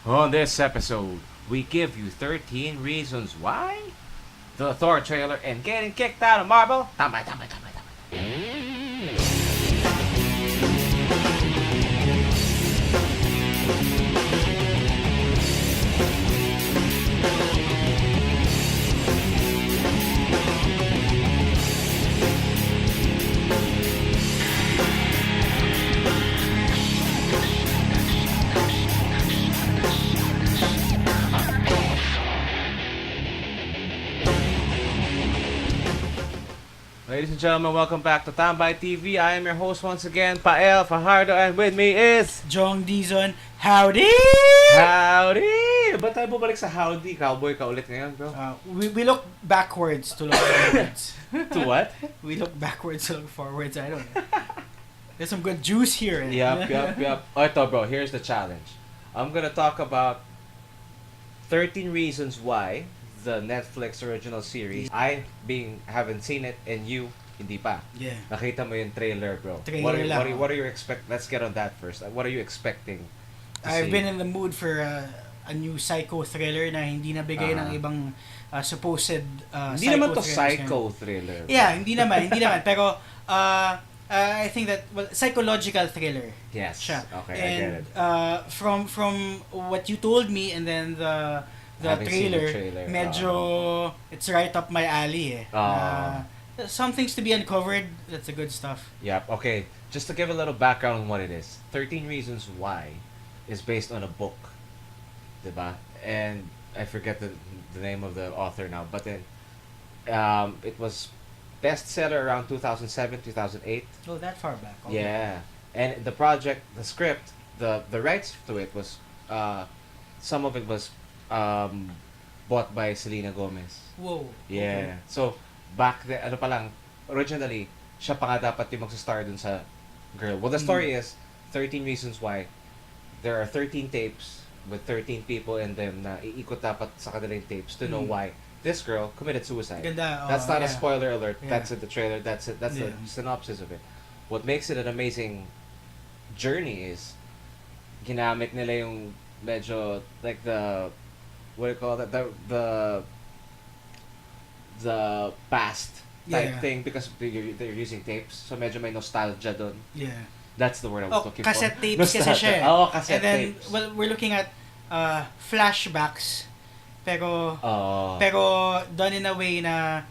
On this episode, we give you 13 reasons why the Thor trailer and getting kicked out of Marvel. Tambay, tambay, tambay, tambay. Ladies and gentlemen, welcome back to Tambay TV. I am your host once again, Pael Fajardo, and with me is... Jong Dizon, howdy! Howdy! Ba't tayo bumalik sa howdy? Cowboy ka ulit ngayon, bro. We look backwards to look forwards. To what? We look backwards to look forwards, I don't know. There's some good juice here. Yup. Oh, ito, bro, here's the challenge. I'm gonna talk about 13 reasons why the Netflix original series, haven't seen it, and you, hindi pa. Yeah. Nakita mo yung trailer, bro. What are you let's get on that first. What are you expecting to I've see? been in the mood for a new psycho thriller na hindi nabigay ng ibang supposed hindi naman to psycho thriller. Yeah, hindi naman. Pero I think that psychological thriller. Yes. Siya. Okay, and, I get it. From what you told me and then the trailer, medyo it's right up my alley some things to be uncovered. That's the good stuff. Yep. Okay. Just to give a little background on what it is. 13 Reasons Why is based on a book. Diba? And I forget the name of the author now, but then it was bestseller around 2007, 2008. Oh, that far back. Okay. Yeah. And the script, the rights to it was some of it was bought by Selena Gomez. Whoa. Yeah. Okay. So, back then, originally, siya pa nga dapat yung magsastar dun sa girl. Well, the story is 13 Reasons Why. There are 13 tapes with 13 people in them na iikot dapat sa kanilang tapes to know why this girl committed suicide. Ganda. That's not a spoiler alert. Yeah. That's in the trailer. That's it. That's the synopsis of it. What makes it an amazing journey is ginamit nila yung medyo like what do you call that? The past type thing because they're using tapes. So medyo may nostalgia dun. Yeah. That's the word I was looking for. Cassette tapes kasi siya. Cassette and then, tapes. well, we're looking at flashbacks. Pero done in a way na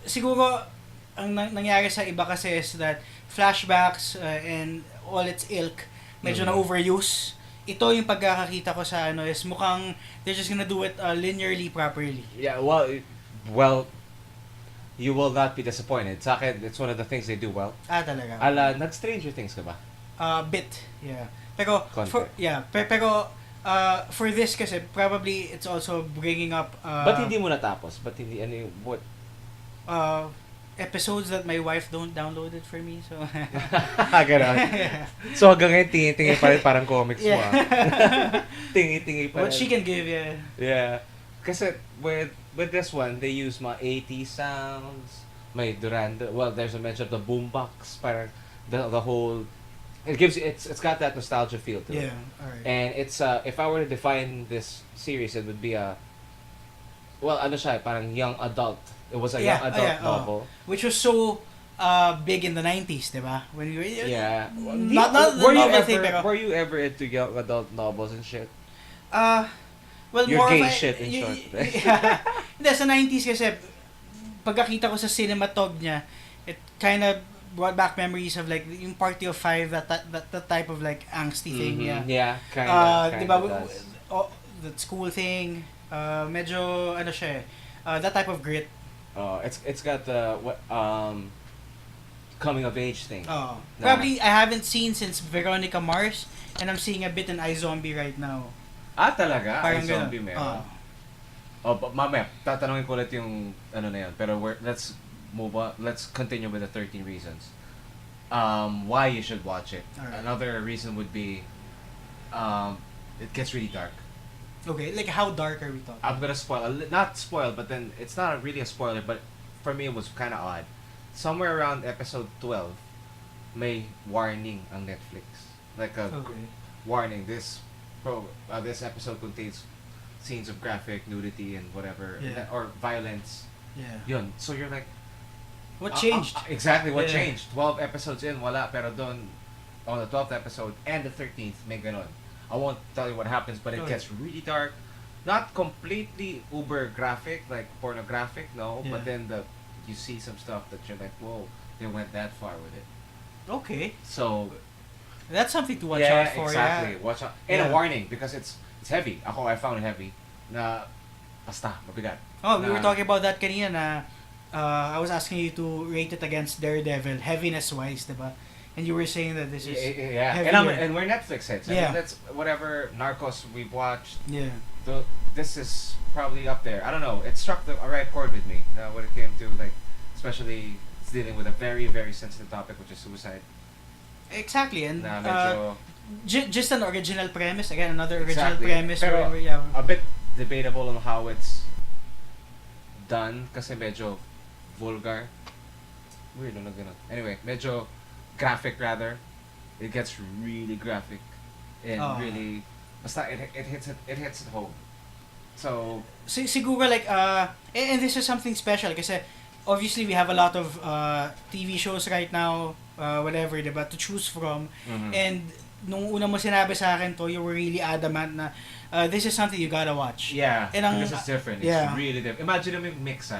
siguro ang nangyari sa iba kasi is that flashbacks and all its ilk medyo na overuse. Ito yung pagkakakita ko sa is mukhang they're just gonna do it linearly properly. Yeah, well, you will not be disappointed. Sa akin, it's one of the things they do well. Talaga. Nag-Stranger Things ka ba? Bit, yeah. Pero for this kasi probably it's also bringing up Ba't hindi mo natapos? Ba't hindi what? Episodes that my wife don't download it for me, so Ganon. So hanggang ngayon tingi-tingi pa rin parang comics mo. Tingi-tingi pa rin. What she can give, yeah. Yeah. Kasi with this one, they use mga 80s sounds. May Duranda. Well, there's a mention of the boombox. Parang the whole. It's got that nostalgia feel to it. Yeah. Alright. And it's if I were to define this series, it would be parang young adult. It was a young adult novel. Which was so big in the 90s, diba? When you were were you ever into young adult novels and shit? Well, you're more gay of shit in short. Hindi, sa 90s kasi pagkakita ko sa cinematog niya, it kind of brought back memories of like yung Party of Five, that type of like angsty thing. Yeah, kind of diba, does. The school thing, medyo siya that type of grit. It's got the coming of age thing. Probably I haven't seen since Veronica Mars, and I'm seeing a bit in iZombie right now. Talaga? Parang iZombie meron? Mamaya, tatanungin ko ulit yung na yan. Pero let's move on. Let's continue with the 13 reasons. Why you should watch it. Right. Another reason would be it gets really dark. Okay, like how dark are we talking? I'm gonna not spoil, but then it's not really a spoiler, but for me it was kind of odd. Somewhere around episode 12, may warning on Netflix. Like a warning, this this episode contains scenes of graphic nudity and whatever, Yeah. or violence. Yeah. Yun. So you're like, What changed? Exactly, what Yeah. changed? 12 episodes in, wala. Pero doon, on the 12th episode and the 13th, may ganon. I won't tell you what happens, but it Okay. gets really dark. Not completely uber graphic, like pornographic, no. Yeah. But then you see some stuff that you're like, whoa, they went that far with it. Okay. So, That's something to watch yeah, out for. exactly. Yeah. Watch out. And Yeah. a warning, because it's heavy. I found it heavy. Na, basta, mabigat. Oh, we Na- were talking about that kanina na I was asking you to rate it against Daredevil, heaviness-wise, diba? And you were saying that this is... Yeah, heavier. and we're Netflix heads. I Yeah. mean, that's whatever Narcos we've watched. Yeah. This is probably up there. I don't know. It struck a right chord with me when it came to, like, especially it's dealing with a very, very sensitive topic, which is suicide. Exactly, and Na medyo, just an original premise. Again, another original Exactly. premise. Pero where, yeah. a bit debatable on how it's done kasi medyo vulgar. Weird na ganun. Anyway, medyo graphic rather. It gets really graphic and Oh. really basta it hits it home. So Siguro like and this is something special kasi obviously we have a lot of TV shows right now, whatever, diba, to choose from. And nung una mo sinabi sa akin to, you were really adamant na this is something you gotta watch. yeah, And ang- this is different. yeah. It's really different. Imagine mo yung mix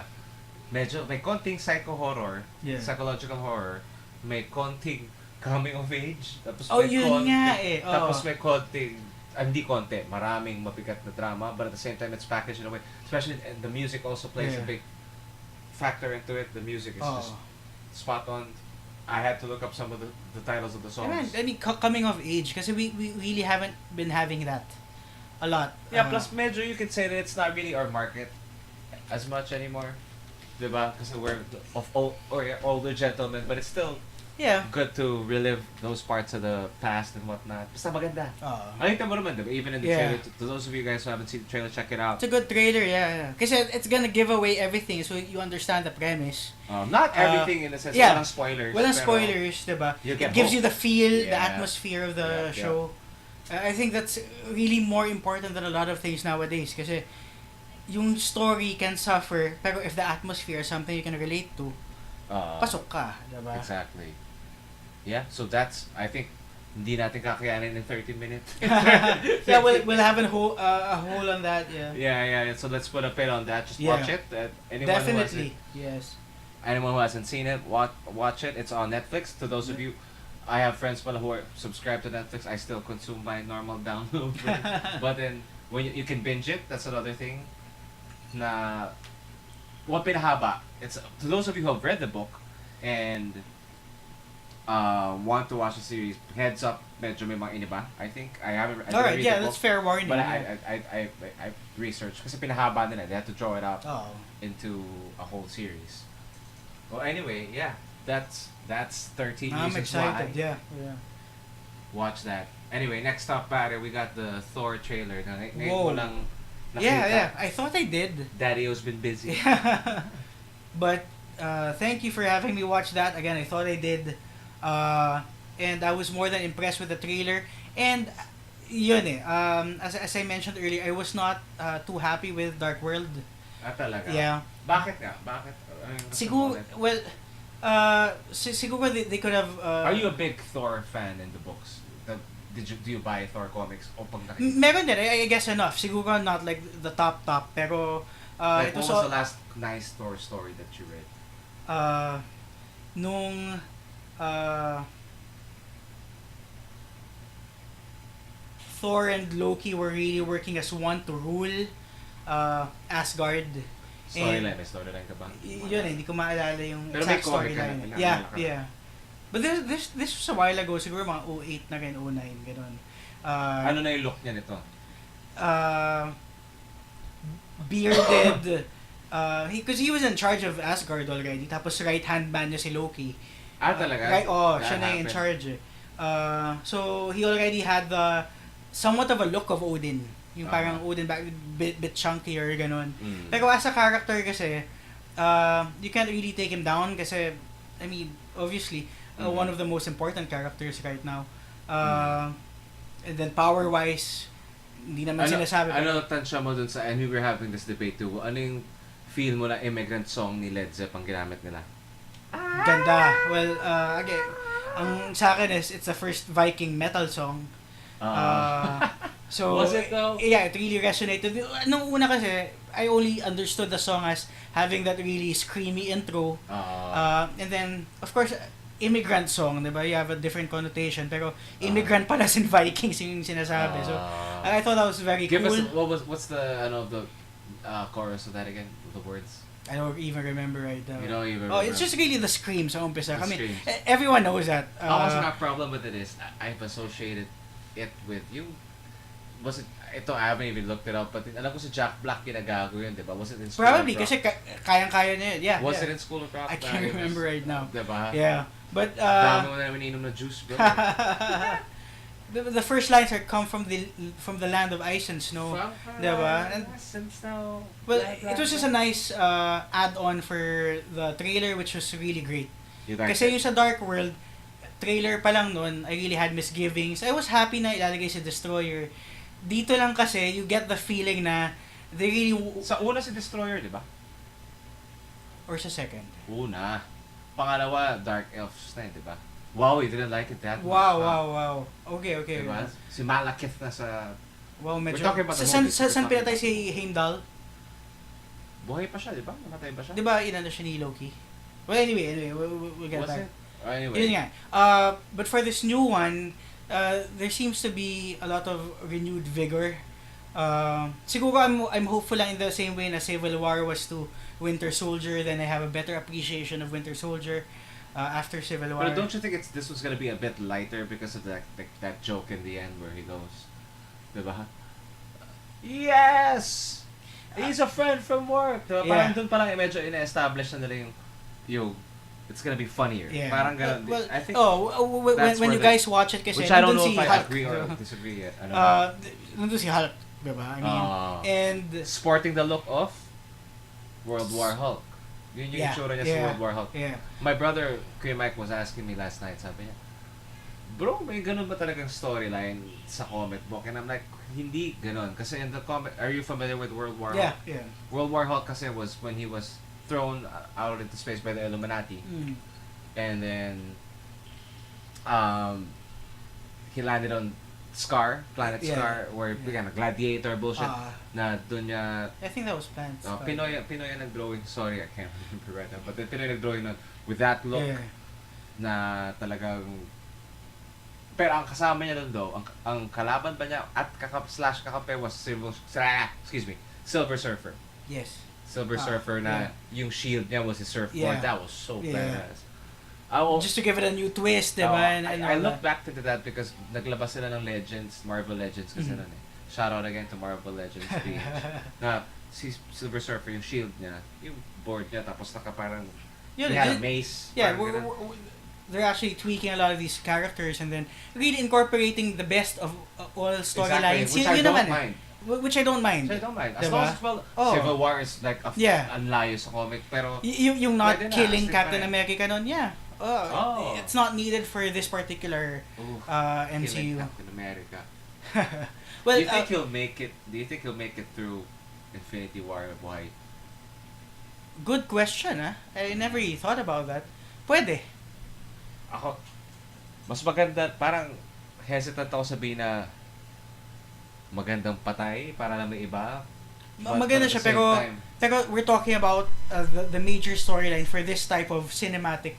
medyo may konting psycho horror, Yeah. psychological horror, may konting coming of age, tapos Oh, may yun nga eh. tapos Oo. may konting hindi konti, maraming mabigat na drama, but at the same time it's packaged in a way, especially and the music also plays a Yeah. big factor into it. The music is Oo. just spot on. I had to look up some of the titles of the songs. I mean, coming of age kasi we really haven't been having that a lot. Yeah, plus medyo you can say that it's not really our market as much anymore. Diba? Kasi we're older gentlemen, but it's still yeah. good to relive those parts of the past and whatnot. Basta maganda. Nakita mo naman, diba? Even in the Yeah. trailer, to those of you guys who haven't seen the trailer, check it out. It's a good trailer, yeah. Kasi it's gonna give away everything so you understand the premise. Not everything in a sense, yeah. walang spoilers. Walang pero spoilers, diba? you It get gives hooked. you the feel, the Yeah. atmosphere of the Yeah, show. I think that's really more important than a lot of things nowadays kasi yung story can suffer pero if the atmosphere is something you can relate to, pasok ka, diba? Exactly. Yeah, so that's, I think, hindi natin kakayanin in 30 minutes. Yeah, we'll have a whole on that, yeah. Yeah. So let's put a pin on that. Just Yeah. watch it. Definitely, yes. Anyone who hasn't seen it, watch it. It's on Netflix. To those of you, I have friends who are subscribed to Netflix. I still consume my normal download, but then when you can binge it, that's another thing. Na what pinahaba? It's to those of you who have read the book and want to watch the series. Heads up, medyo may mga iniba. I think I haven't. I Alright, didn't read yeah, the that's book, fair warning. but yeah. I researched kasi pinahaba nila. They had to draw it out Oh. into a whole series. Well, anyway, yeah, that's 13 I'm reasons excited, why. yeah. Watch that. Anyway, next up, pare, we got the Thor trailer. Ngayon Whoa. ko lang nakita. Yeah. I thought I did. Daddy-O's been busy. But thank you for having me watch that. Again, I thought I did. And I was more than impressed with the trailer. And yun eh, as I mentioned earlier, I was not too happy with Dark World. Talaga? Yeah. Bakit nga? Bakit? Siguro, well, siguro they could have... Are you a big Thor fan in the books? Do you buy Thor comics? O pag nakikita? Meron din, I guess enough. Siguro not like the top, pero... Like, it was what was the last nice Thor story that you read? Nung Thor and Loki were really working as one to rule Asgard. Storyline, may storyline ka ba? Yun hindi ko maalala yung Pero may exact comic ka na, storyline. may Yeah, ka. yeah. But this was a while ago, siguro mga 08 na rin, 09, gano'n. Ano na yung look niya nito? Bearded, because he was in charge of Asgard already, tapos right-hand man niya si Loki. Talaga? Right, That siya na yung in happened. charge eh. So, he already had the somewhat of a look of Odin. Yung parang Odin, bit chunkier, ganun. Pero as a character kasi, you can't really take him down kasi, I mean, obviously, one of the most important characters right now. And then power-wise, hindi naman sinasabi. Ano tansya mo dun sa, and we were having this debate too, ano yung feel mo na immigrant song ni Led Zepp ang ginamit nila? Ganda. Well, again, ang sa akin is, it's the first Viking metal song. So, was it though? Yeah, it really resonated. Nung una kasi, I only understood the song as having that really screamy intro. And then, of course, immigrant song, diba? You have a different connotation. Pero, immigrant pala sin Vikings yung sinasabi. So, I thought that was very Give cool. us, what's the, the chorus of that again? The words? I don't even remember right now. You don't even remember. It's just really the screams sa umpisa. I mean, everyone knows that. Also, my problem with it is, I've associated it with you. Was it, ito, I haven't even looked it up, but alam ko si Jack Black ginagago yun, diba? Was it in School Probably, of Rock? kasi kayang-kaya niya yun. Yeah. Was it in School of Rock? I can't remember right now. Diba? Yeah. But, dami mo na namin inom na juice, bro. the first lines are come from the land of ice and snow. Diba? And, snow. Well, it was just a nice add-on for the trailer, which was really great. Kasi yung sa Dark World, trailer pa lang nun, I really had misgivings. I was happy na ilalagay si Destroyer. Dito lang kasi, you get the feeling na they really... Sa una si Destroyer, di ba? Or sa second? Una. Pangalawa, Dark Elves na di ba? Wow, you didn't like it that much. Wow. Okay. Diba? Si Malakith na sa... Wow, medyo... We're talking about the movie. Saan pinatay si Heimdall? Buhay pa siya, di ba? Namatay pa siya? Di ba inano siya ni Loki? Well, anyway, we'll get back. Anyway. Yun nga. But for this new one, there seems to be a lot of renewed vigor. Siguro I'm hopeful lang in the same way na Civil War was to Winter Soldier, then I have a better appreciation of Winter Soldier after Civil War. But don't you think this was gonna be a bit lighter because of that joke in the end where he goes, diba? Yes! He's a friend from work! Diba? Parang dun palang medyo ina-establish na nila yung it's gonna be funnier. Yeah. Parang ganun. Well, I think when you guys watch it kasi which I don't know si if I Hulk, agree or disagree yet. nandun si Hulk, diba? I mean, and sporting the look of World War Hulk. Yun yung itsura niya sa World War Hulk. Yeah. My brother, Kuya Mike, was asking me last night, sabi niya, bro, may ganun ba talagang storyline sa comic book? And I'm like, hindi ganun. Kasi in the comic, are you familiar with World War Hulk? Yeah. World War Hulk kasi was when he was thrown out into space by the Illuminati. And then, he landed on Planet Scar, where began a gladiator bullshit na dun niya... I think that was Planet Scar. Pinoy nag-drawing, sorry, I can't remember right now, but then Pinoy nag-drawing nun with that look na talagang... Pero ang kasama niya dun daw, ang kalaban ba niya at kakampi was Silver Surfer. Yes. Silver Surfer na yung shield niya was his surfboard. Yeah. That was so badass. Just to give it a new twist, diba? I look back to that because naglabas sila ng Legends, Marvel Legends kasi nun eh. Shout out again to Marvel Legends page. Na si Silver Surfer, yung shield niya, yung board niya, tapos parang he had a mace. Yeah, they're actually tweaking a lot of these characters and then really incorporating the best of all storylines. Exactly, which I don't mind. As diba? long as Civil War is like ang layo sa comic, pero yung not killing Captain America nun, it's not needed for this particular MCU. Captain America. Well, do you think he'll make it? Do you think he'll make it through Infinity War? Why? Good question, I never really thought about that. Pwede. Ako, mas maganda, parang hesitant ako sabihin na magandang patay para lang may iba. Maganda siya, pero we're talking about the major storyline for this type of cinematic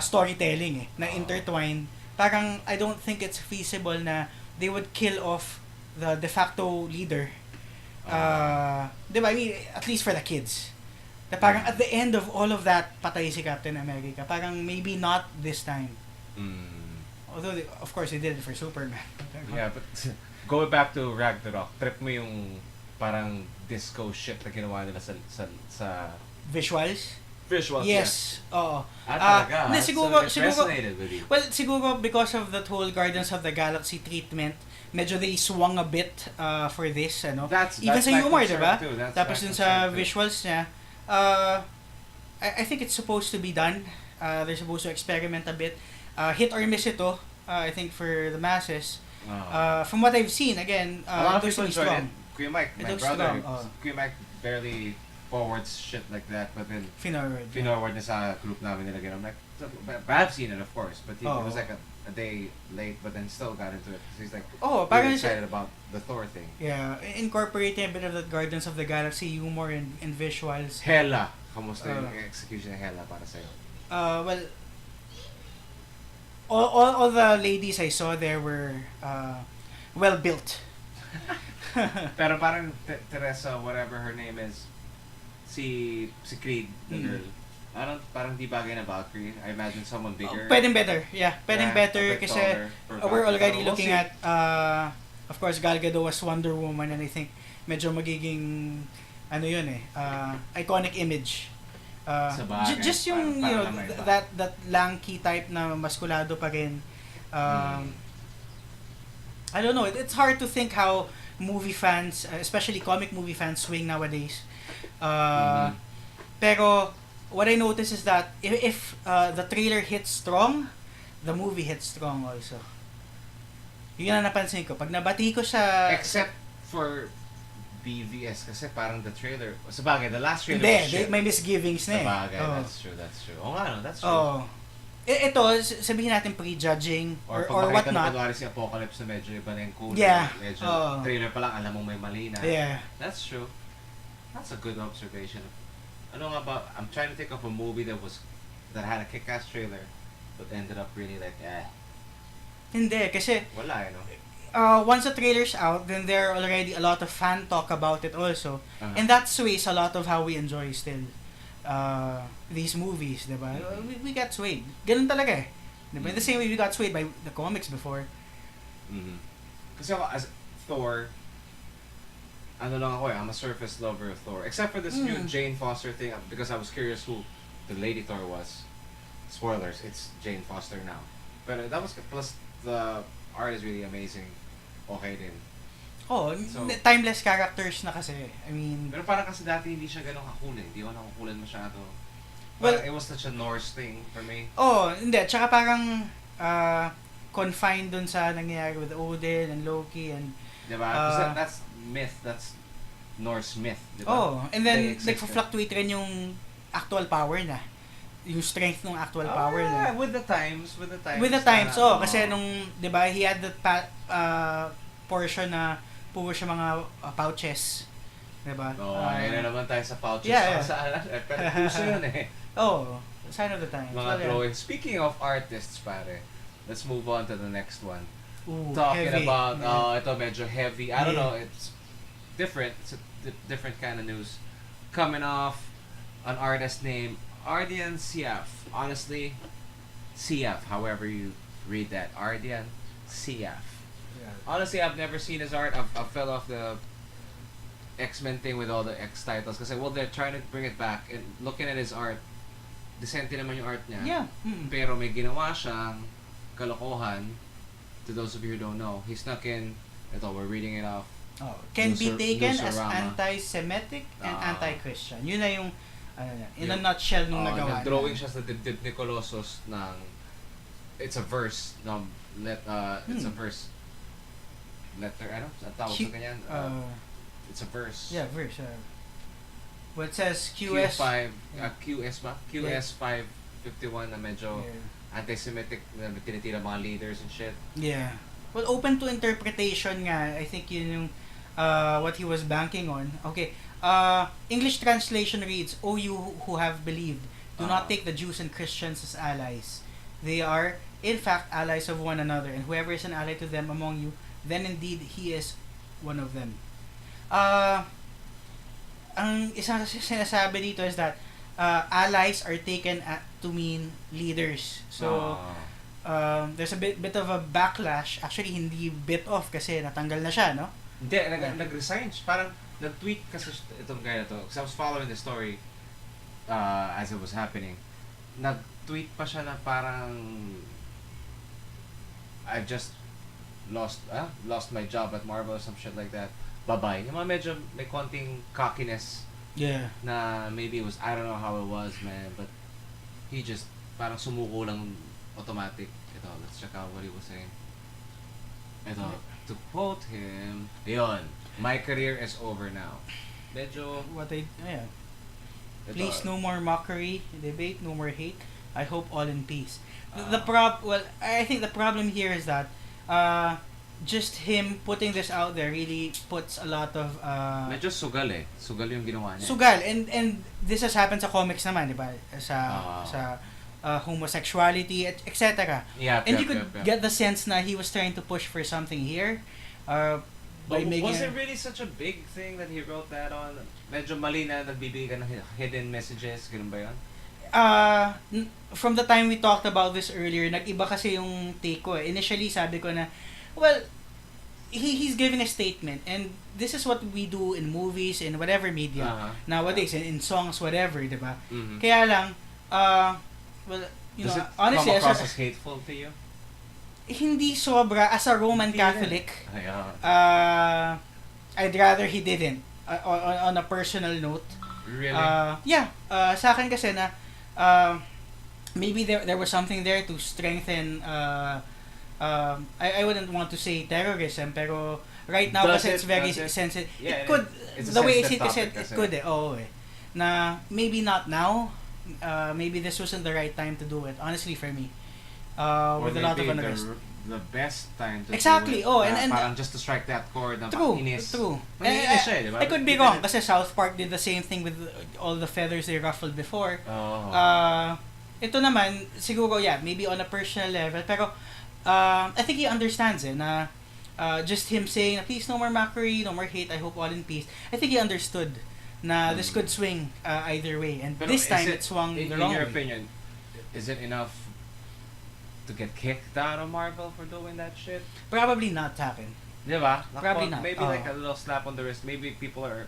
storytelling na intertwined. Parang I don't think it's feasible na they would kill off the de facto leader. Diba? I mean, at least for the kids. Na parang at the end of all of that, patay si Captain America. Parang maybe not this time. Although, of course, they did it for Superman. Yeah, but going back to Ragnarok, trip mo yung parang disco shit na ginawa nila sa visuals? Visuals, yes. Oo. Talaga? Siguro, resonated with you? Well, siguro because of that whole Guardians of the Galaxy treatment, medyo they swung a bit for this, ano? Even sa humor, diba? Tapos dun sa visuals niya, I think it's supposed to be done. They're supposed to experiment a bit. Hit or miss ito, I think, for the masses. From what I've seen, again, a lot of it looks people really enjoyed strong. it. Kuya Mike, It my looks brother, strong, Kuya Mike barely forwards shit like that, but then Finorward. finorward niya sa group namin nilagay. I'm like, but I've seen it, of course, but he was like a day late, but then still got into it. So he's like, parang excited about the Thor thing. Yeah, incorporating a bit of the Guardians of the Galaxy humor and visuals. Hela, kamusta yung execution ng Hela para sa'yo? Well, all the ladies I saw there were well built. Pero parang Teresa, whatever her name is, si Creed, the girl, parang di bagay na Valkyrie. I imagine someone bigger. Pwedeng better, yeah. Pwedeng better kasi we're already looking at, of course, Gal Gadot was Wonder Woman, and I think medyo magiging, iconic image. Just yung, that lanky type na maskulado pa rin. I don't know, it's hard to think how movie fans, especially comic movie fans, swing nowadays. Pero what I notice is that if the trailer hits strong, the movie hits strong also. Yun ang napansin ko. Pag nabati ko sa... Except for BVS kasi parang the trailer... Sabagay, the last trailer was shit. May misgivings na eh. Sabagay, that's true. Oo nga, that's true. Ito, sabihin natin prejudging or what not. Or si Apocalypse na medyo iba na yung cool. Yeah. Medyo trailer pa lang, alam mong may mali na. Yeah. That's true. That's a good observation. Ano nga ba, I'm trying to think of a movie that had a kick-ass trailer but ended up really like, Hindi, kasi... Wala, no? Once the trailer's out, then there are already a lot of fan talk about it also. And that sways a lot of how we enjoy still these movies, diba? We got swayed. Ganun talaga eh. Diba? In the same way we got swayed by the comics before. Kasi ako, as Thor, I'm a surface lover of Thor. Except for this new Jane Foster thing, because I was curious who the Lady Thor was. Spoilers, it's Jane Foster now. But that was, plus the art is really amazing. Okay din. Timeless characters na kasi. I mean... Pero parang kasi dati hindi siya ganun kakul eh. Hindi ko nakukulan masyado. Well, it was such a Norse thing for me. Hindi. Tsaka parang confined dun sa nangyayari with Odin and Loki and... Diba? That's myth. That's Norse myth. Diba? And then nagpa-fluctuate rin yung actual power na. Yung strength ng actual power na. With the times. Kasi nung, diba, he had that portion na puro siya mga pouches. Diba? Ayun na naman tayo sa pouches. Yeah. Pero puso yun eh. Sign of the times. Mga drawings. Speaking of artists, pare, let's move on to the next one. Talking heavy. about, ito medyo heavy. I don't know, it's different. It's a different kind of news. Coming off an artist named Ardian Syaf. Honestly, Syaf, however you read that. Ardian Syaf. Yeah. Honestly, I've never seen his art. I fell off the X-Men thing with all the X titles kasi they're trying to bring it back, and looking at his art, decente naman yung art niya. Yeah. Pero may ginawa siyang kalokohan. To those of you who don't know, he snuck in, we're reading it off. Can be taken as anti-Semitic and anti-Christian. Yun na yung in a nutshell nung nagawa. Nag-drawing siya sa dibdib ni Colossus ng it's a verse. It's a verse. Letter, ang tawag sa kanyan? It's a verse. Yeah, verse. Well, it says QS5 QS551 na medyo anti-Semitic na tinitira mga leaders and shit. Yeah. Well, open to interpretation nga. I think yun yung what he was banking on. Okay. English translation reads, "O you who have believed, do not take the Jews and Christians as allies. They are, in fact, allies of one another, and whoever is an ally to them among you, then indeed he is one of them." Ang isang sinasabi dito is that allies are taken to mean leaders. So, there's a bit of a backlash. Actually, hindi bit off kasi natanggal na siya, no? Hindi, nag-resign. Parang nag-tweet kasi itong guy na to. Because I was following the story as it was happening. Nag-tweet pa siya na parang I've just lost my job at Marvel or some shit like that. Bye-bye. Yung mga medyo may konting cockiness. Yeah. Na maybe it was, I don't know how it was, man, but he just parang sumuko lang automatic. Let's check out what he was saying. Ito, to quote him, yun, my career is over now. Medyo, Ayan. ito, Please, no more mockery, debate, no more hate. I hope all in peace. I think the problem here is that just him putting this out there really puts a lot of medyo sugal eh. Sugal yung ginawa niya. sugal, and this has happened sa comics naman, di ba? Sa homosexuality, etc. And you could get the sense na he was trying to push for something here. But was it really such a big thing that he wrote that on? Medyo mali na nagbibigay ka ng hidden messages, ganun ba yun? From the time we talked about this earlier, nag-iba kasi yung take ko eh. Initially, sabi ko na, well, he's giving a statement, and this is what we do in movies, in whatever media, nowadays, in songs, whatever, di ba? Mm-hmm. Kaya lang, well, you Does know, it honestly, come across as hateful to you? Hindi sobra. As a Roman Catholic, I'd rather he didn't. On a personal note. Really? Sa akin kasi na, maybe there was something there to strengthen, I wouldn't want to say terrorism, pero right now kasi it's very sensitive. Yeah, it could, the way it's said, it could na maybe not now, maybe this wasn't the right time to do it, honestly, for me. With a lot of unrest. The best time to exactly. do it. And parang just to strike that chord na true. Maninis siya, diba? I could be wrong kasi South Park did the same thing with all the feathers they ruffled before. Ito naman, siguro, maybe on a personal level, pero I think he understands na just him saying, please, no more mockery, no more hate, I hope all in peace. I think he understood na this could swing either way. And pero this time, it swung the wrong way. In your opinion, is it enough to get kicked out of Marvel for doing that shit? Probably not sa akin. Diba? Probably not. Maybe like a little slap on the wrist. Maybe people are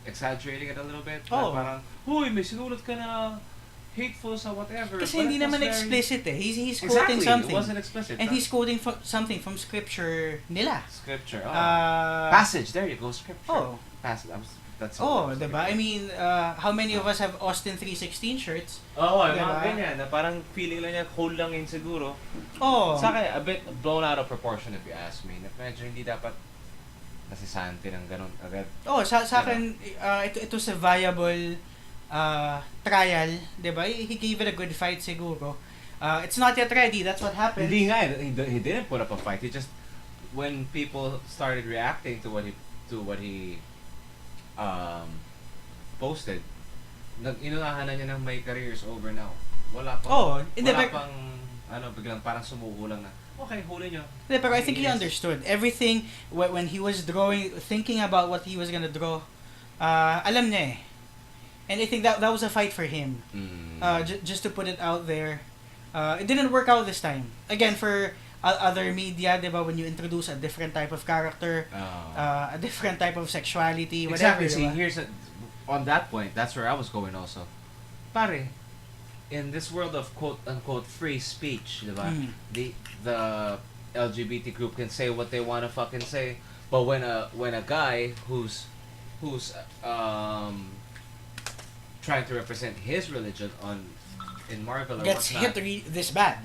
exaggerating it a little bit. Parang, huy, may sinulat ka na hateful sa whatever. Kasi hindi naman explicit eh. He's quoting something. It wasn't explicit. And he's quoting something from scripture nila. Scripture, passage, there you go, scripture. Passage, that's diba? I mean, how many of us have Austin 3:16 shirts? Diba? Ganyan, na parang feeling lang niya, whole lang yun siguro. Sa akin, a bit blown out of proportion if you ask me. Na medyo hindi dapat nasisanti ng ganun agad. Sa akin, ito sa viable trial, diba? He gave it a good fight siguro. It's not yet ready, that's what happened. Hindi nga, he didn't put up a fight. He just, when people started reacting to what he posted, inunahan na niya ng my career is over now. Wala pang, biglang parang sumuko lang na, okay, huli nyo. Pero I think he understood. Everything, when he was drawing, thinking about what he was gonna draw, alam niya eh. And I think that was a fight for him. Just to put it out there. It didn't work out this time. Again, for other media, diba, when you introduce a different type of character, a different type of sexuality, whatever. Exactly. See, diba? On that point, that's where I was going also. Pare, in this world of quote-unquote free speech, diba, the LGBT group can say what they want to fucking say, but when a guy who's trying to represent his religion in Marvel or gets whatnot, hit this bad.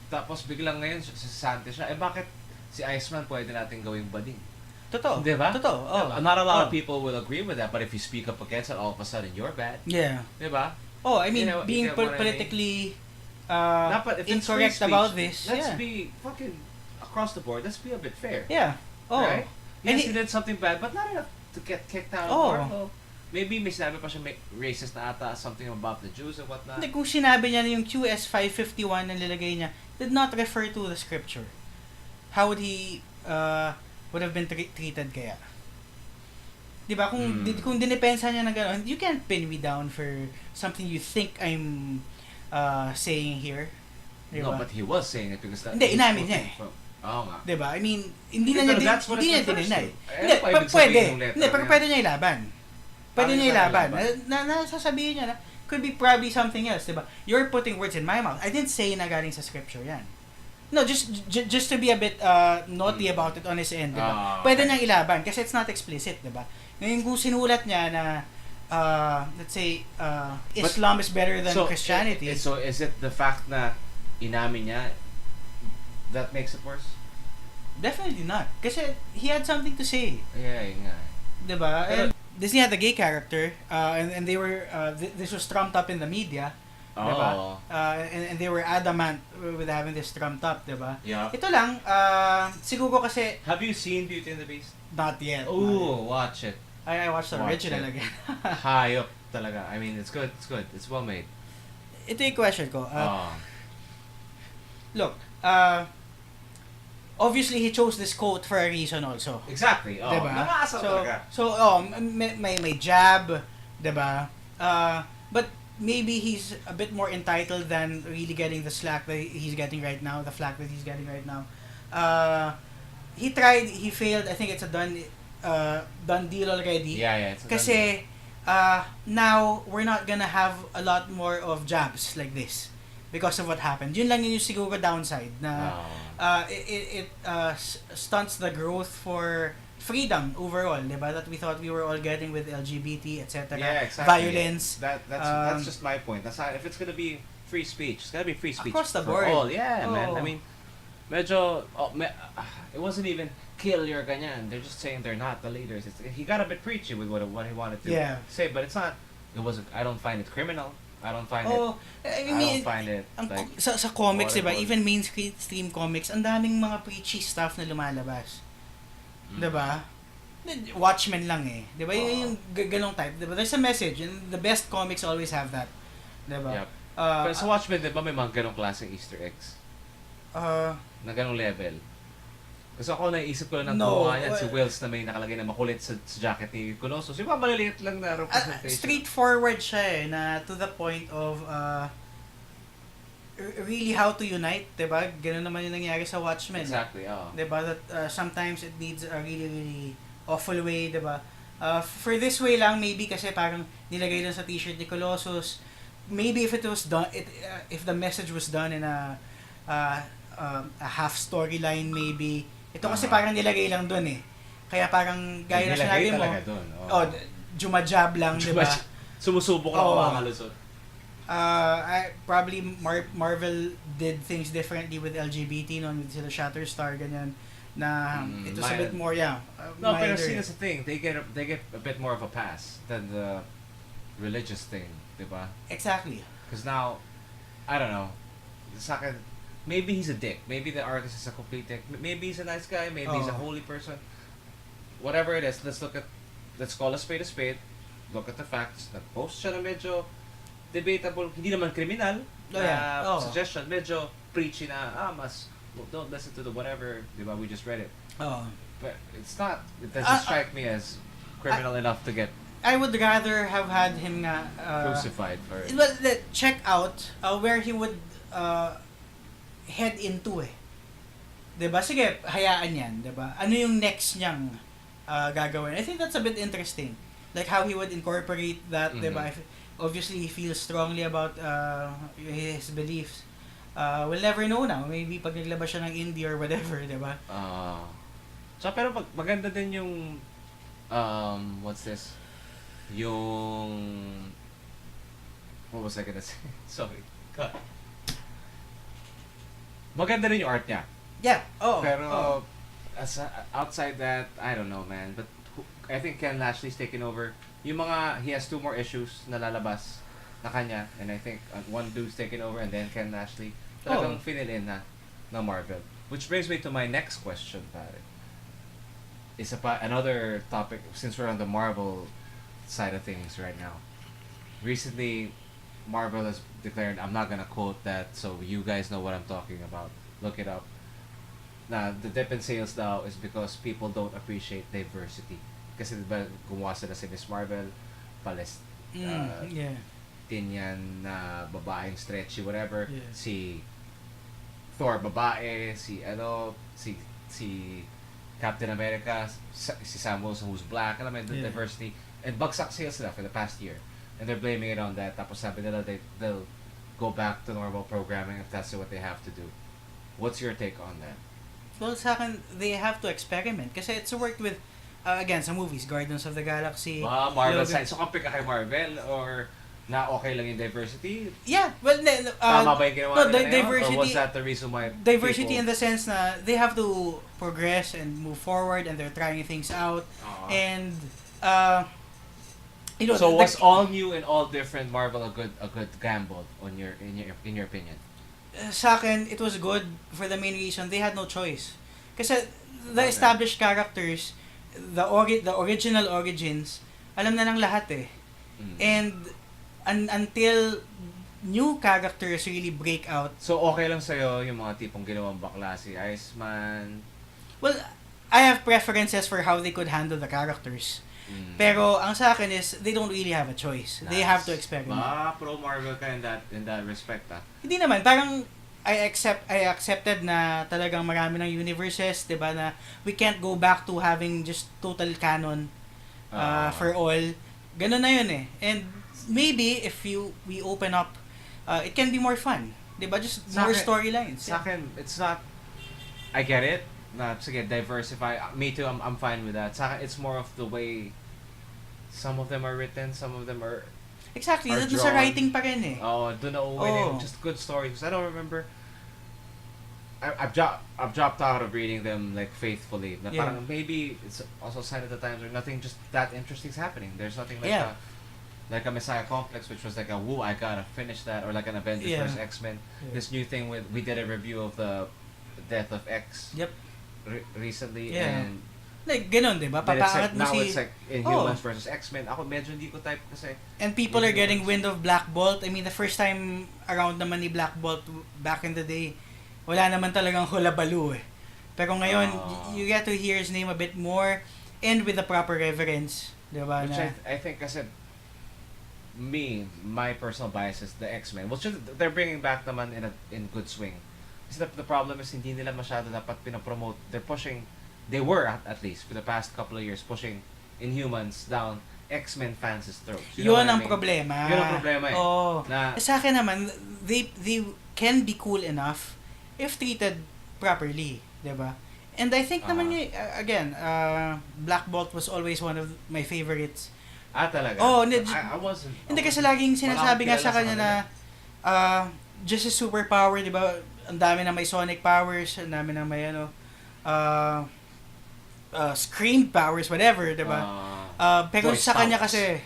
Tapos biglang ngayon sasante siya. Bakit si Iceman pwede natin gawing bading? Totoo. Diba? Totoo. Not a lot of people will agree with that, but if you speak up against it, all of a sudden you're bad. Yeah. Diba? I mean, being politically incorrect about this. Let's be fucking across the board. Let's be a bit fair. Yeah. Right? Yes, he did something bad, but not enough to get kicked out of Marvel. Maybe may sinabi pa siya may racist na ata, something about the Jews and whatnot. Hindi, kung sinabi niya na yung QS 551 na nilagay niya did not refer to the scripture, how would he would have been treated kaya? Diba? Kung dinipensa niya na gano'n, you can't pin me down for something you think I'm saying here. Diba? No, but he was saying it because that... Hindi, inamin niya eh. Oo nga. Diba? I mean, hindi na niya dinay. Hindi, pero pwede niya ilaban. Pwede niya ilaban. Nasasabihin niya na, could be probably something else, diba? You're putting words in my mouth. I didn't say na galing sa scripture yan. No, just to be a bit naughty about it on his end, diba? Pwede niyang ilaban kasi it's not explicit, diba? Ngayon kung sinulat niya na let's say Islam is better than Christianity. So is it the fact na inamin niya that makes it worse? Definitely not. Kasi he had something to say. Yeah, yun nga. Diba? And Disney had a gay character, and they were, this was trumped up in the media. Diba? Oh. And they were adamant with having this trumped up, diba? Yeah. Ito lang, siguro kasi... Have you seen Beauty and the Beast? Not yet. Ooh, watch it. I watched the original it. again. Hayop talaga. I mean, it's good. It's good. It's well made. Ito yung question ko. Look, obviously he chose this quote for a reason also. Exactly. Oh, diba? Namasa talaga. So, may jab, diba? But maybe he's a bit more entitled than really getting the slack that he's getting right now, the flack that he's getting right now. He tried, he failed. I think it's a done deal already. Yeah, it's a Kasi, now, we're not gonna have a lot more of jabs like this because of what happened. Yun lang yung siguro downside na it stunts the growth for freedom overall, diba? That we thought we were all getting with LGBT, etc. Yeah, exactly. Violence. That's just my point. That's not, if it's gonna be free speech, it's gotta be free speech across the for board. all. Yeah, Oh. man. I mean, medyo, it wasn't even kill your ganyan. They're just saying they're not the leaders. He got a bit preachy with what he wanted to say, but it's not. It wasn't. I don't find it criminal. I don't find it. I don't find it like sa comics, diba? whatever. Even mainstream comics, ang daming mga preachy stuff na lumalabas. Diba? Watchmen lang eh. Diba? Yung ganong type. Diba? There's a message, and the best comics always have that. Diba? Yep. Pero sa Watchmen, diba may mga ganong klaseng Easter eggs? Na ganong level. Kasi ako naisip ko lang ng gumawa niyan, si Wills na may nakalagay na makulit sa jacket ni Colossus. Yung mga maliliit lang na representation. Straightforward siya eh, na to the point of really how to unite, diba? Ganun naman yung nangyari sa Watchmen. Exactly, Diba? That sometimes it needs a really, really awful way, diba? For this way lang, maybe kasi parang nilagay lang sa t-shirt ni Colossus. Maybe if it was done, if the message was done in a half storyline maybe. Ito kasi parang nilagay lang dun eh. Kaya parang gaya na sinabi mo. Jumajab lang, diba? Sumusubok lang mga kalusot. Probably Marvel did things differently with LGBT noon with sila Shatterstar ganyan na it was a bit more no, pero see, that's the thing, they get a bit more of a pass than the religious thing, diba? Exactly. Because now, I don't know, sa akin, maybe he's a dick, maybe the artist is a complete dick, maybe he's a nice guy, maybe he's a holy person, whatever it is. Let's call a spade, look at the facts. Nag-post siya na medyo debatable, hindi naman criminal suggestion, medyo preachy na don't listen to the whatever, diba? We just read it. But it doesn't strike me as criminal enough to get I would rather have had him crucified for it. Well, check out where he would head into eh. 'Di ba? Sige, hayaan 'yan, 'di ba? Ano yung next niyang gagawin? I think that's a bit interesting. Like how he would incorporate that, 'di ba? Obviously, he feels strongly about his beliefs. We'll never know now. Maybe pag naglabas siya ng indie or whatever, 'di ba? So pero maganda din yung what's this? Yung what was I gonna say? Sorry. God. Maganda rin yung art niya. Yeah. Pero outside that, I don't know, man. But I think Ken Lashley's taken over. Yung mga, he has 2 more issues na lalabas na kanya. And I think one dude's taken over and then Ken Lashley. Talagang fill in na Marvel. Which brings me to my next question, pare. Is another topic, since we're on the Marvel side of things right now. Recently, Marvel has declared, I'm not gonna quote that, so you guys know what I'm talking about. Look it up. Now, the dip in sales now is because people don't appreciate diversity. Kasi diba, gumawa sila si Miss Marvel, Tinyan na babaeng stretchy, whatever. Yeah. Si Thor babae, si Captain America, si Sam Wilson who's black, alam mo, the diversity. And bagsak sales sila for the past year. And they're blaming it on that. Tapos sabi nila they'll go back to normal programming if that's what they have to do. What's your take on that? Well, sa akin, they have to experiment. Kasi it's worked with, again, sa movies, Guardians of the Galaxy. Marvel side. So, kampi ka kay Marvel or Na okay lang yung diversity? Yeah, well, Tama ba yung ginawa no, nila ngayon? diversity, Or was that the reason why diversity people... in the sense na they have to progress and move forward and they're trying things out. And, you know, so was all new and all different Marvel a good gamble on in your opinion? Sa akin, it was good for the main reason they had no choice. Kasi the Okay. established characters, the original origins, alam na ng lahat eh. And until new characters really break out. So okay lang sa'yo yung mga tipong ginawang bakla si Iceman? Well, I have preferences for how they could handle the characters. Pero ang sa akin is they don't really have a choice. They have to experiment. Pro Marvel ka in that respect Hindi naman, parang I accepted na talagang marami ng universes, 'di ba, na we can't go back to having just total canon for all. Ganun na 'yun eh. And maybe if we open up, it can be more fun. 'Di ba? Just more storylines. Sa akin, it's not, I get it. Na sige, diversify. Me too, I'm fine with that. Sa akin, it's more of the way some of them are written, some of them are Exactly, are doon sa drawn. writing pa rin eh. Doon na uwi just good stories. I don't remember. I've dropped out of reading them like faithfully. Na parang maybe it's also a sign of the times where nothing just that interesting is happening. There's nothing like a Messiah Complex, which was like I gotta finish that, or like an Avengers vs X-Men. This new thing we did a review of the Death of X. Yep. Recently and like ganun, 'di ba? Papaangat mo now si it's like Inhumans versus X-Men. Ako medyo hindi ko type kasi. And people are getting wind of Black Bolt. I mean, the first time around naman ni Black Bolt back in the day, wala naman talagang hulabaloo eh. Pero ngayon, you get to hear his name a bit more and with the proper reverence, 'di ba? Which I think kasi my personal bias is the X-Men. Well, they're bringing back naman in good swing. Kasi the problem is hindi nila masyado dapat pinapromote. They were at least for the past couple of years pushing Inhumans down X-Men fans' throats. Yun ang problema. Yun ang problema eh. Oh. Na, sa akin naman, they can be cool enough if treated properly, 'di ba? And I think naman again, Black Bolt was always one of my favorites. talaga? I wasn't. Hindi kasi laging sinasabi nga sa kanya na just a superpower, 'di ba? Ang dami na may sonic powers, ang dami na may scream powers, whatever, 'di ba? Pero sa kanya kasi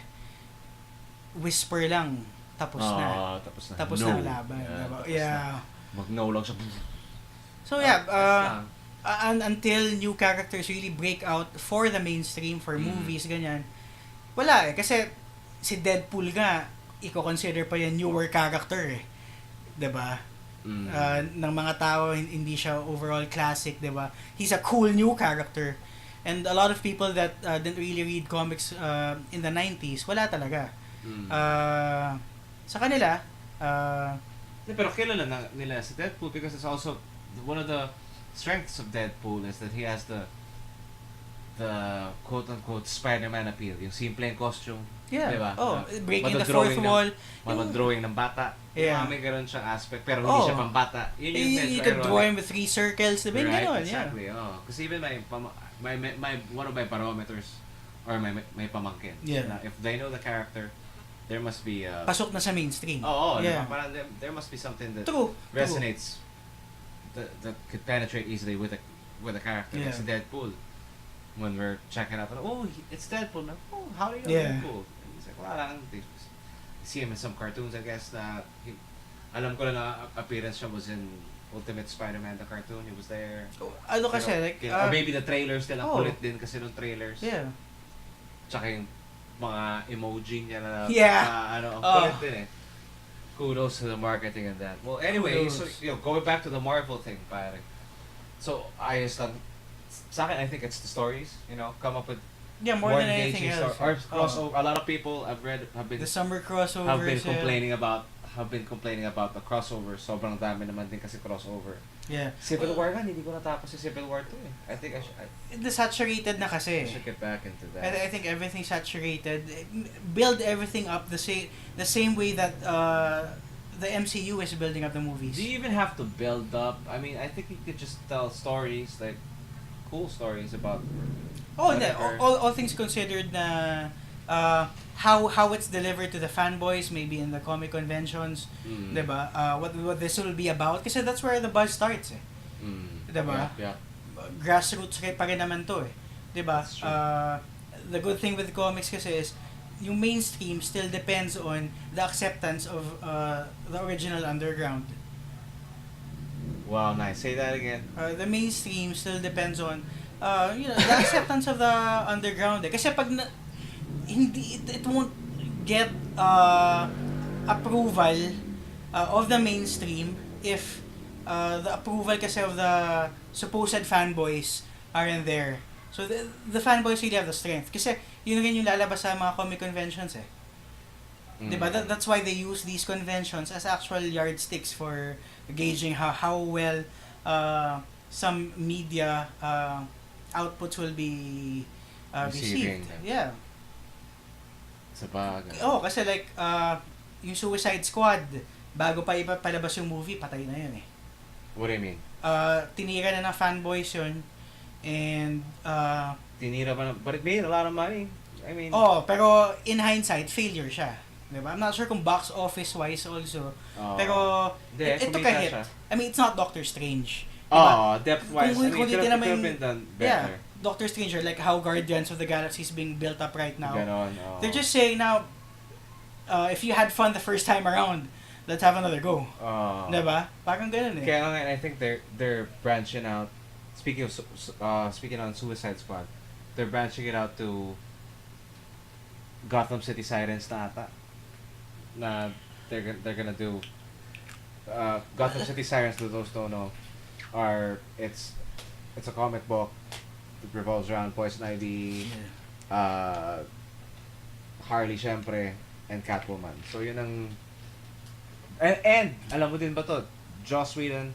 whisper lang, tapos na. Tapos na ang laban, 'di ba? Yeah. Mag-no lang siya. So until new characters really break out for the mainstream, for movies, ganyan, wala eh. Kasi si Deadpool nga, i-consider pa yan newer character eh. 'Di ba? Ng mga tao, hindi siya overall classic, 'di ba? He's a cool new character. And a lot of people that didn't really read comics in the 90s, wala talaga. Sa kanila, pero kilala nila si Deadpool because it's also one of the strengths of Deadpool is that he has the quote-unquote Spider-Man appeal. Yung simple yung costume. Yeah. Diba? Breaking the fourth wall. Mag-drawing ng bata. Yeah. May ganun siyang aspect. Pero hindi siya pang bata. Yun yung you could draw him with 3 circles. Diba? Right, Ganun, exactly. Kasi even my one of my barometers or my pamangkin. Yeah. Na if they know the character, there must be pasok na sa mainstream. Yeah. Parang there must be something that resonates that could penetrate easily with a character. Yeah. Like si Deadpool. When we're checking out, it's Deadpool. How do you know Deadpool? And he's like, wala lang. They see him in some cartoons, I guess, na alam ko na appearance siya was in Ultimate Spider-Man, the cartoon. He was there. Ano kasi, like... or maybe the trailers nila, kulit din kasi nung trailers. Yeah. Tsaka yung mga emoji niya na, kulit din eh. Kudos to the marketing and that. Well, anyway, so going back to the Marvel thing, pare. So, sa akin, I think it's the stories, come up with more than anything else. Or crossover. A lot of people have been the summer crossovers. Have been complaining about the crossover. Sobrang dami naman din kasi crossover. Yeah. Civil War nga, hindi ko natapos si Civil War 2 eh. I think saturated na kasi. I should get back into that. I think everything's saturated. Build everything up the same way that the MCU is building up the movies. Do you even have to build up? I mean, I think you could just tell stories, like cool stories about all things considered na how it's delivered to the fanboys, maybe in the comic conventions, diba? What this will be about, kasi that's where the buzz starts, eh. Diba? Yeah. Grassroots pa rin naman to, eh. Diba? The good thing with comics kasi is, yung mainstream still depends on the acceptance of the original underground. Wow, nice. Say that again. The mainstream still depends on the acceptance of the underground. Kasi pag hindi it won't get approval of the mainstream if the approval kasi of the supposed fanboys aren't there. So the fanboys really have the strength. Kasi yun rin yung lalabas sa mga comic conventions, eh. Diba? That's why they use these conventions as actual yardsticks for gauging how well some media outputs will be received. Yeah. Sa bagay. Kasi like yung Suicide Squad, bago pa ipapalabas yung movie, patay na yun, eh. What do you mean? Tinira na ng fanboys yun, and tinira pa na, but it made a lot of money. I mean, pero in hindsight, failure siya. Diba? I'm not sure kung box office wise also. Pero it took a hit. Siya. I mean, it's not Doctor Strange. Diba? Depth wise. Kung it could have been done better. Yeah, Doctor Strange, or like how Guardians of the Galaxy is being built up right now. Ganon, They're just saying now, if you had fun the first time around, let's have another go. Diba? Parang ganun, eh. Kaya I think they're branching out. Speaking on Suicide Squad, they're branching it out to Gotham City Sirens na ata. Na they're gonna do Gotham City Sirens, to those who don't know, it's a comic book that revolves around Poison Ivy, Harley syempre, and Catwoman. So yun ang and alam mo din ba to, Joss Whedon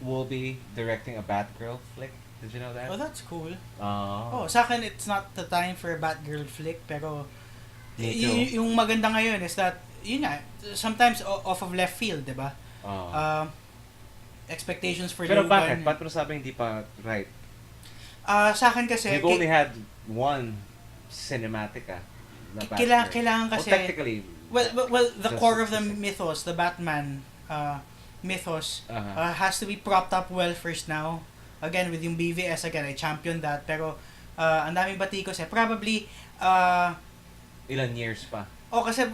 will be directing a Batgirl flick. Did you know that? Oh, that's cool. Oh. Sa akin, it's not the time for a Batgirl flick, pero yung maganda ngayon is that, yun nga, sometimes off of left field, diba? Expectations for pero Logan. bakit? Ba't mo sabi hindi pa right? Sa akin kasi, you've only had one cinematic na Batgirl. Kailangan kasi, technically, well, the core of the mythos, the Batman mythos, has to be propped up well first now. Again, with yung BVS, again, I championed that. Pero, ang daming batikos, probably, ilan years pa? kasi,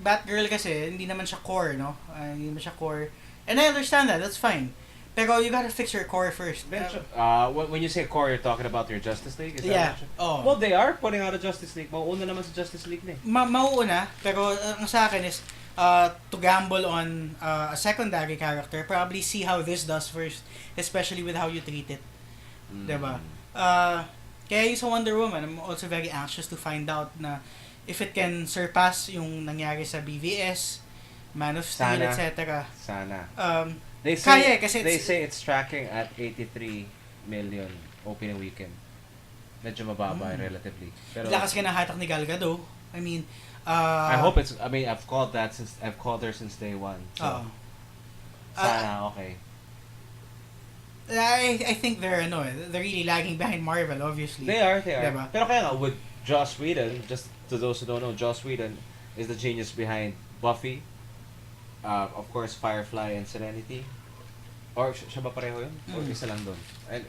Batgirl kasi, hindi naman siya core, no? Hindi naman siya core. And I understand that, that's fine. Pero, you gotta fix your core first. When you say core, you're talking about your Justice League? Is that well, they are putting out a Justice League. Mauuna naman sa Justice League na eh. Mauuna, pero ang sa akin is, to gamble on a secondary character, probably see how this does first, especially with how you treat it. Diba? Kaya yung sa Wonder Woman, I'm also very anxious to find out na if it can surpass yung nangyari sa BVS, Man of Steel, etc. Sana. They say it's tracking at 83 million opening weekend. Medyo mababa relatively. Pero lakas ka na hatak ni Gal Gadot. I mean, I hope it's. I mean, I've called her since day one. So, sana okay. I think they're really lagging behind Marvel, obviously. They are. Diba? Pero kaya nga, with Joss Whedon, just to those who don't know, Joss Whedon is the genius behind Buffy, of course, Firefly and Serenity. Or siya ba pareho yun? Or isa lang doon?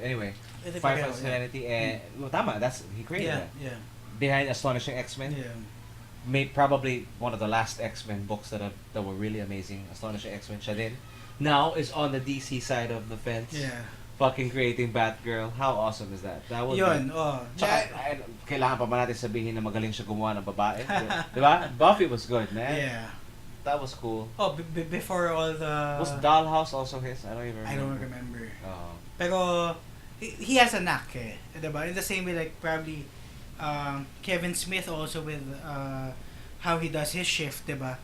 Anyway, Firefly and Serenity, and tama, he created that. Yeah. Behind Astonishing X-Men. Yeah. Made probably one of the last X-Men books that were really amazing. Astonishing X-Men siya din. Now is on the DC side of the fence. Yeah. Fucking creating Batgirl. How awesome is that? That would yun, Tsaka, kailangan pa ba natin sabihin na magaling siya gumawa ng babae? Diba? Buffy was good, man. Yeah. That was cool. Before all the... Was Dollhouse also his? I don't even remember. I don't remember. Oh. Pero, he has a knack, eh. Diba? In the same way, like, probably, Kevin Smith also with how he does his shift, diba?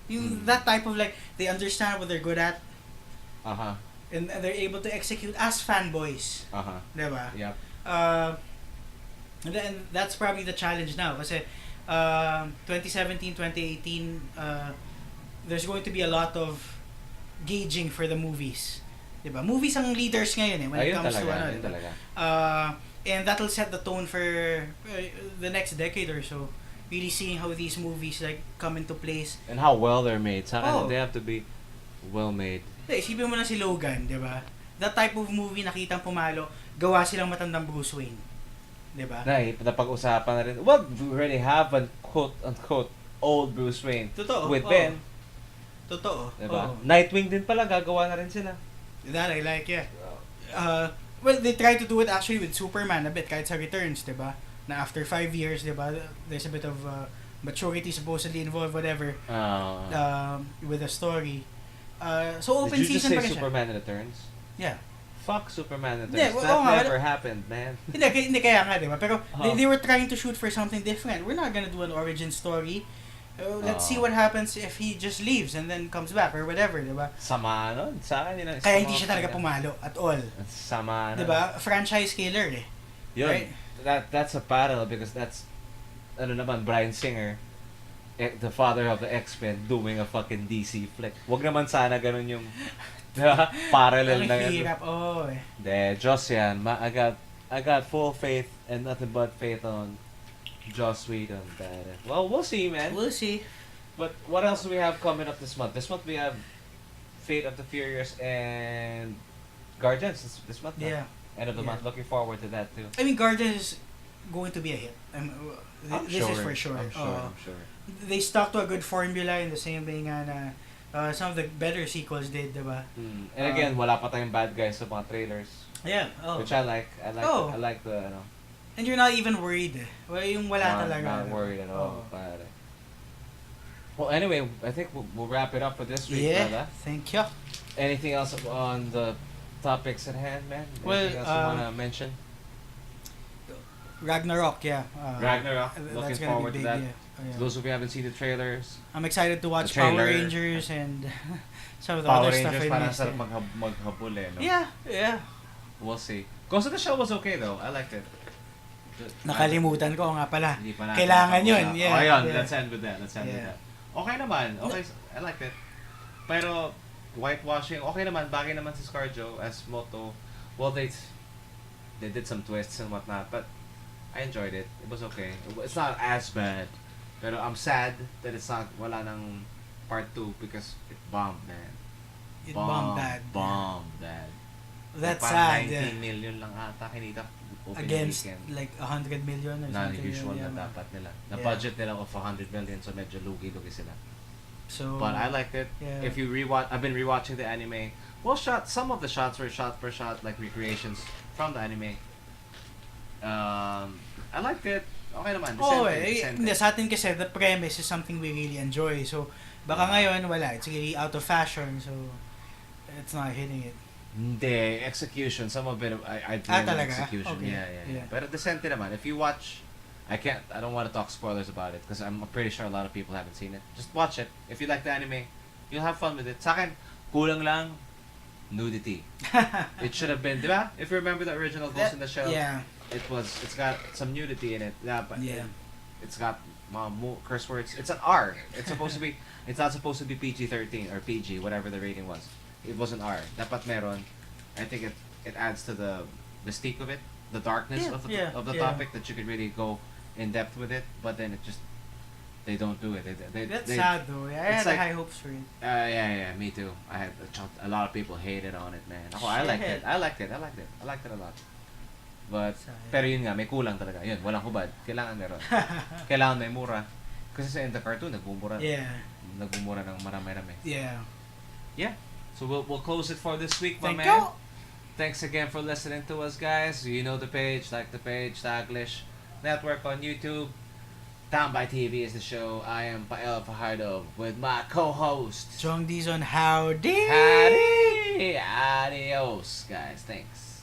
That type of, like, they understand what they're good at. And they're able to execute as fanboys. Diba? Yep. And then that's probably the challenge now. Kasi 2017, 2018, there's going to be a lot of gauging for the movies. Diba? Movies ang leaders ngayon when it comes to talaga. And that'll set the tone for the next decade or so. really seeing how these movies like come into place. And how well they're made. Saka Oh. they have to be well made. Isipin mo na si Logan, di ba? That type of movie nakitang pumalo, gawa silang matandang Bruce Wayne. Di ba? Napag-usapan na rin. Well, we already have a quote-unquote old Bruce Wayne. Totoo. With Ben. Totoo. Diba? Nightwing din pala, gagawa na rin sila. That I like, yeah. Well, they try to do it actually with Superman a bit, kahit sa Returns, di ba? Na after 5 years, di ba, there's a bit of maturity supposedly involved, whatever, with the story. So open Did you just season say pa rin siya. Superman Returns? Yeah. Fuck Superman Returns. Yeah, well, that never happened, man. Hindi kaya nga, di ba? Pero they were trying to shoot for something different. We're not gonna do an origin story. Let's see what happens if he just leaves and then comes back or whatever, di ba? Sama nun. Sa akin yun. Kaya hindi siya talaga pumalo at all. Sama nun. Di ba? Franchise killer eh. Yun. Right? That's a parallel because that's ano naman, Bryan Singer, the father of the X-Men, doing a fucking DC flick. Wag naman sana ganun yung parallel na Ang yun. hirap, eh. De, Diyos yan. I got full faith and nothing but faith on Joss Whedon. Well, we'll see, man. We'll see. But what else do we have coming up this month? This month we have Fate of the Furious and Guardians this month. Yeah. End of the month. Looking forward to that too. I mean, Guardians is going to be a hit. This is for sure. I'm sure. They stuck to a good formula in the same way nga na some of the better sequels did, diba? And again, wala pa tayong bad guys sa mga trailers. Yeah. Which I like. I like the, ano. And you're not even worried. Well, yung wala talaga. Not worried at all. Pare. Well, anyway, I think we'll wrap it up for this week, brother. Thank you. Anything else on the topics at hand, man? Anything else you want to mention? Ragnarok, yeah. Ragnarok. Looking forward to that. Yeah. So those of you who haven't seen the trailers, I'm excited to watch Power Rangers and some of the Power other stuff Rangers I parang missed. sarap maghabol eh, no? Yeah. We'll see. Ghost of the Shell was okay though. I liked it. Nakalimutan ko nga pala. Hindi pa natin Kailangan yun. Yeah. Okay yun. Yeah. Let's end with that. Okay naman. Okay, I liked it. Pero whitewashing, okay naman. Bagay naman si ScarJo as Moto. Well, they did some twists and whatnot, but I enjoyed it. It was okay. It's not as bad. Pero I'm sad that it's not wala ng part 2 because it bombed, man. It bombed bad. That's sad. 19 million lang ata kinita against weekend. like 100 million or something. Non-usual na dapat nila. Na budget nila of 100 million, so medyo lugi-lugi sila. So, but I liked it. Yeah. If you rewatch, I've been rewatching the anime. Well, some of the shots were shot for shot, like recreations from the anime. I liked it. Okay naman. Decente. Sa atin kasi the premise is something we really enjoy. So, baka ngayon wala. It's really out of fashion, so it's not hitting it. Hindi, execution. Some of it, I talaga? execution. Okay. Yeah. Pero decente naman. If you watch, I don't want to talk spoilers about it because I'm pretty sure a lot of people haven't seen it. Just watch it. If you like the anime, you'll have fun with it. Sa akin, kulang lang nudity. It should have been, di ba? If you remember the original Ghost in the Shell, it's got some nudity in it. Yeah, but it's got curse words. It's an R. It's not supposed to be PG-13 or PG, whatever the rating was. It was an R. Dapat meron. I think it adds to the mystique of it, the darkness of the topic, that you could really go in depth with it. But then they don't do it. That's sad though. I had high hopes for it. Yeah, me too. I had a lot of people hated on it, man. I liked it. I liked it a lot. But pero yun nga, may kulang talaga. Yun, walang hubad. Kailangan meron. Kailangan may mura. Kasi in the cartoon, nagbumura. Yeah. Nagbumura ng marami-rami. Yeah. So we'll close it for this week, my man. Thank you. Thanks again for listening to us, guys. You know the page, like the page, Taglish Network on YouTube. Tambay TV is the show. I am Pael Fajardo with my co-host Jong Dizon, howdy. Adios, guys. Thanks.